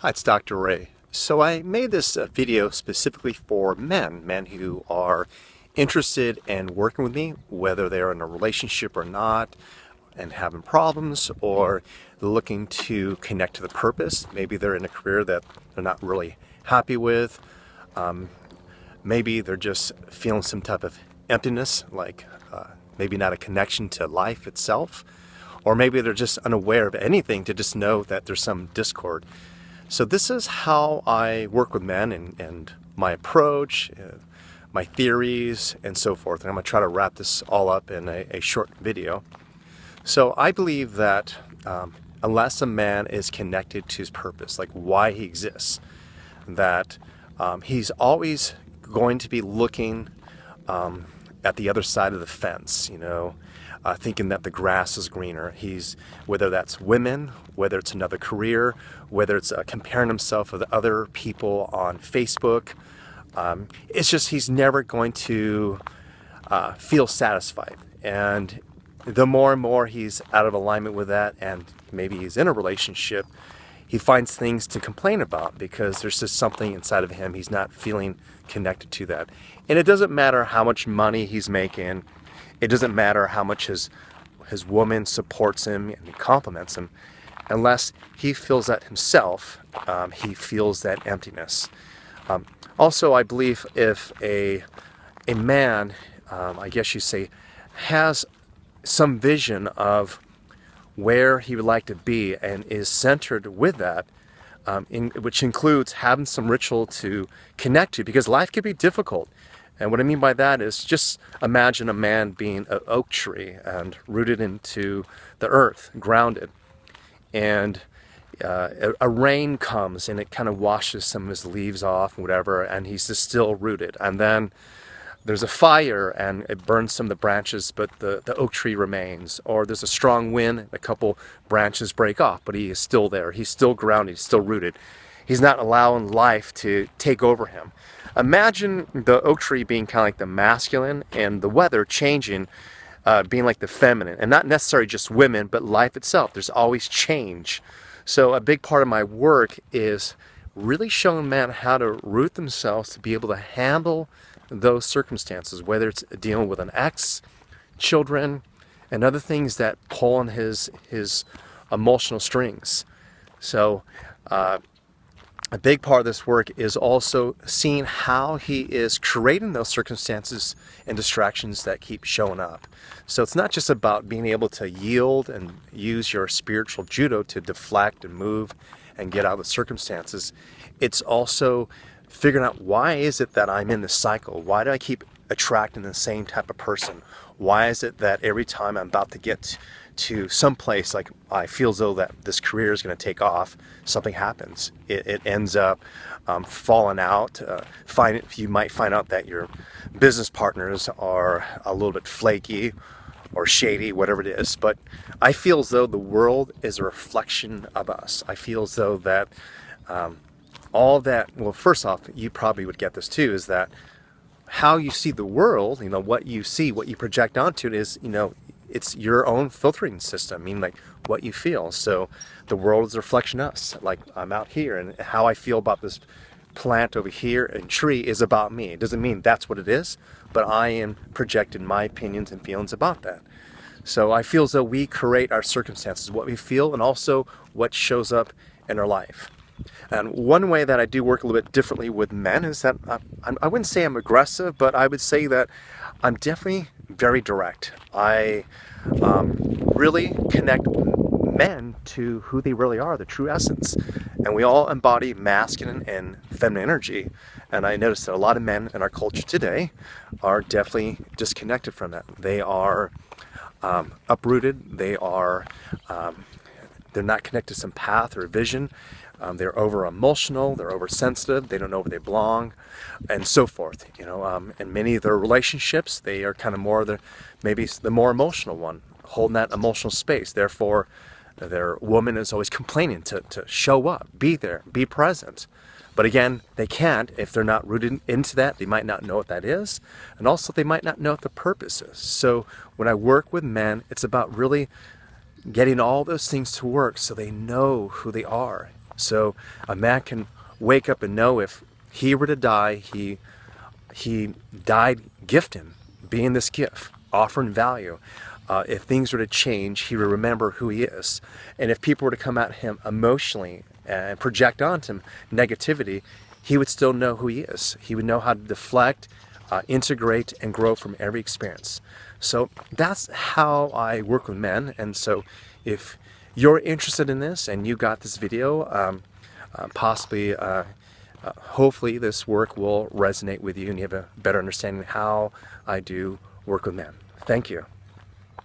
Hi, it's Dr. Ray. So I made this video specifically for men who are interested in working with me, whether they're in a relationship or not, and having problems, or looking to connect to the purpose. Maybe they're in a career that they're not really happy with. Maybe they're just feeling some type of emptiness, like maybe not a connection to life itself. Or maybe they're just unaware of anything to just know that there's some discord. So this is how I work with men and my approach, my theories, and so forth. And I'm going to try to wrap this all up in a short video. So I believe that unless a man is connected to his purpose, like why he exists, that he's always going to be looking at the other side of the fence, thinking that the grass is greener. Whether that's women, whether it's another career, whether it's comparing himself with other people on Facebook. It's just he's never going to feel satisfied. And the more and more he's out of alignment with that, and maybe he's in a relationship, he finds things to complain about because there's just something inside of him he's not feeling connected to that. And it doesn't matter how much money he's making. It doesn't matter how much his woman supports him and compliments him, unless he feels that himself, he feels that emptiness. Also, I believe if a man, I guess you say, has some vision of where he would like to be and is centered with that, which includes having some ritual to connect to, because life can be difficult. And what I mean by that is just imagine a man being an oak tree and rooted into the earth, grounded. And a rain comes and it kind of washes some of his leaves off and whatever, and he's just still rooted. And then there's a fire and it burns some of the branches, but the oak tree remains. Or there's a strong wind, a couple branches break off, but he is still there. He's still grounded, he's still rooted. He's not allowing life to take over him. Imagine the oak tree being kind of like the masculine and the weather changing, being like the feminine. And not necessarily just women, but life itself. There's always change. So a big part of my work is really showing men how to root themselves to be able to handle those circumstances, whether it's dealing with an ex, children, and other things that pull on his emotional strings. So a big part of this work is also seeing how he is creating those circumstances and distractions that keep showing up. So it's not just about being able to yield and use your spiritual judo to deflect and move and get out of the circumstances. It's also figuring out, why is it that I'm in this cycle? Why do I keep attracting the same type of person? Why is it that every time I'm about to get to some place, like I feel as though that this career is going to take off, something happens. It ends up falling out. You might find out that your business partners are a little bit flaky or shady, whatever it is. But I feel as though the world is a reflection of us. I feel as though that all that, well, first off, you probably would get this too, is that how you see the world, what you see, what you project onto it is, it's your own filtering system, meaning like what you feel. So the world is a reflection of us. Like I'm out here, and how I feel about this plant over here and tree is about me. It doesn't mean that's what it is, but I am projecting my opinions and feelings about that. So I feel as though we create our circumstances, what we feel, and also what shows up in our life. And one way that I do work a little bit differently with men is that I wouldn't say I'm aggressive, but I would say that I'm definitely very direct. I really connect men to who they really are, the true essence. And we all embody masculine and feminine energy. And I notice that a lot of men in our culture today are definitely disconnected from that. They are uprooted. They're not connected to some path or vision. They're over emotional, they're oversensitive, they don't know where they belong, and so forth. In many of their relationships, they are kind of maybe the more emotional one, holding that emotional space. Therefore, their woman is always complaining to show up, be there, be present. But again, they can't if they're not rooted into that. They might not know what that is, and also they might not know what the purpose is. So when I work with men, it's about really getting all those things to work so they know who they are. So a man can wake up and know if he were to die, he died gifting, being this gift, offering value. If things were to change, he would remember who he is. And if people were to come at him emotionally and project onto him negativity, he would still know who he is. He would know how to deflect, integrate, and grow from every experience. So that's how I work with men. And so if you're interested in this and you got this video, possibly hopefully this work will resonate with you and you have a better understanding of how I do work with men. Thank you.